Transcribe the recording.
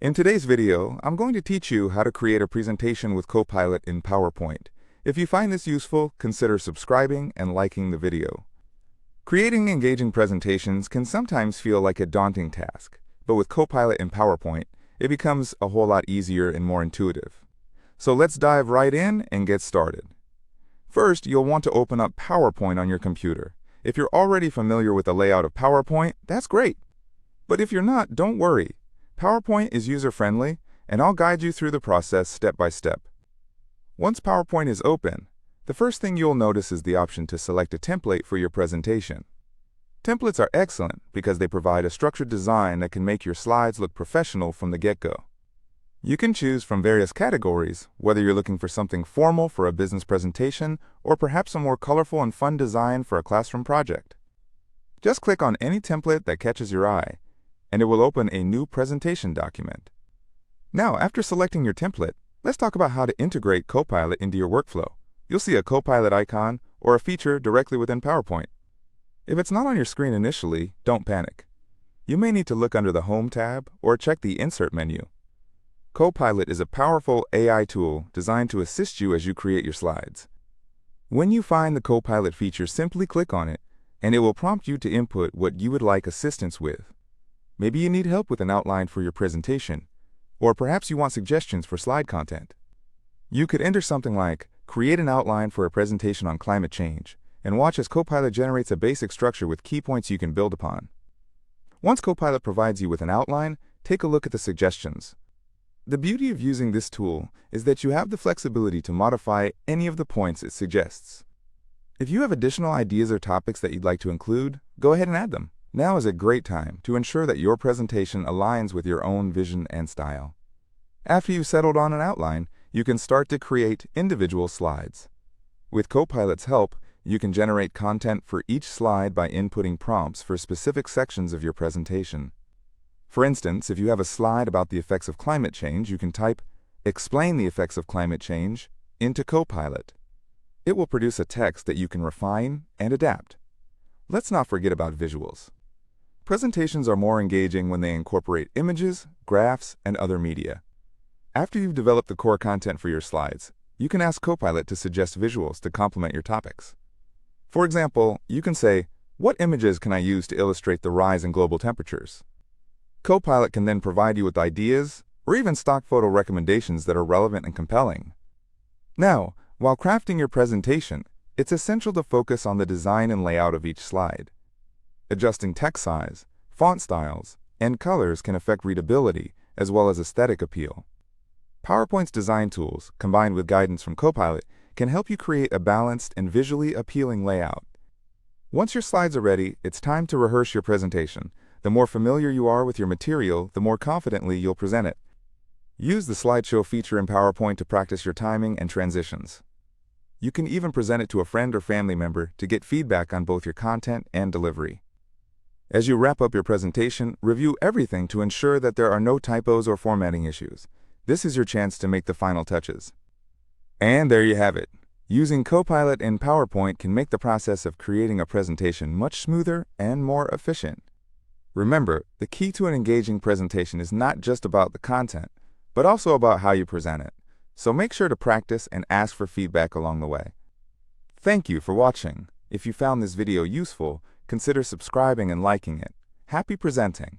In today's video, I'm going to teach you how to create a presentation with Copilot in PowerPoint. If you find this useful, consider subscribing and liking the video. Creating engaging presentations can sometimes feel like a daunting task, but with Copilot in PowerPoint, it becomes a whole lot easier and more intuitive. So let's dive right in and get started. First, you'll want to open up PowerPoint on your computer. If you're already familiar with the layout of PowerPoint, that's great. But if you're not, don't worry. PowerPoint is user-friendly, and I'll guide you through the process step by step. Once PowerPoint is open, the first thing you'll notice is the option to select a template for your presentation. Templates are excellent because they provide a structured design that can make your slides look professional from the get-go. You can choose from various categories, whether you're looking for something formal for a business presentation or perhaps a more colorful and fun design for a classroom project. Just click on any template that catches your eye, and it will open a new presentation document. Now, after selecting your template, let's talk about how to integrate Copilot into your workflow. You'll see a Copilot icon or a feature directly within PowerPoint. If it's not on your screen initially, don't panic. You may need to look under the Home tab or check the Insert menu. Copilot is a powerful AI tool designed to assist you as you create your slides. When you find the Copilot feature, simply click on it, and it will prompt you to input what you would like assistance with. Maybe you need help with an outline for your presentation, or perhaps you want suggestions for slide content. You could enter something like, create an outline for a presentation on climate change, and watch as Copilot generates a basic structure with key points you can build upon. Once Copilot provides you with an outline, take a look at the suggestions. The beauty of using this tool is that you have the flexibility to modify any of the points it suggests. If you have additional ideas or topics that you'd like to include, go ahead and add them. Now is a great time to ensure that your presentation aligns with your own vision and style. After you've settled on an outline, you can start to create individual slides. With Copilot's help, you can generate content for each slide by inputting prompts for specific sections of your presentation. For instance, if you have a slide about the effects of climate change, you can type, "Explain the effects of climate change," into Copilot. It will produce a text that you can refine and adapt. Let's not forget about visuals. Presentations are more engaging when they incorporate images, graphs, and other media. After you've developed the core content for your slides, you can ask Copilot to suggest visuals to complement your topics. For example, you can say, "What images can I use to illustrate the rise in global temperatures?" Copilot can then provide you with ideas or even stock photo recommendations that are relevant and compelling. Now, while crafting your presentation, it's essential to focus on the design and layout of each slide. Adjusting text size, font styles, and colors can affect readability as well as aesthetic appeal. PowerPoint's design tools, combined with guidance from Copilot, can help you create a balanced and visually appealing layout. Once your slides are ready, it's time to rehearse your presentation. The more familiar you are with your material, the more confidently you'll present it. Use the slideshow feature in PowerPoint to practice your timing and transitions. You can even present it to a friend or family member to get feedback on both your content and delivery. As you wrap up your presentation, review everything to ensure that there are no typos or formatting issues. This is your chance to make the final touches. And there you have it. Using Copilot in PowerPoint can make the process of creating a presentation much smoother and more efficient. Remember, the key to an engaging presentation is not just about the content, but also about how you present it. So make sure to practice and ask for feedback along the way. Thank you for watching. If you found this video useful, consider subscribing and liking it. Happy presenting!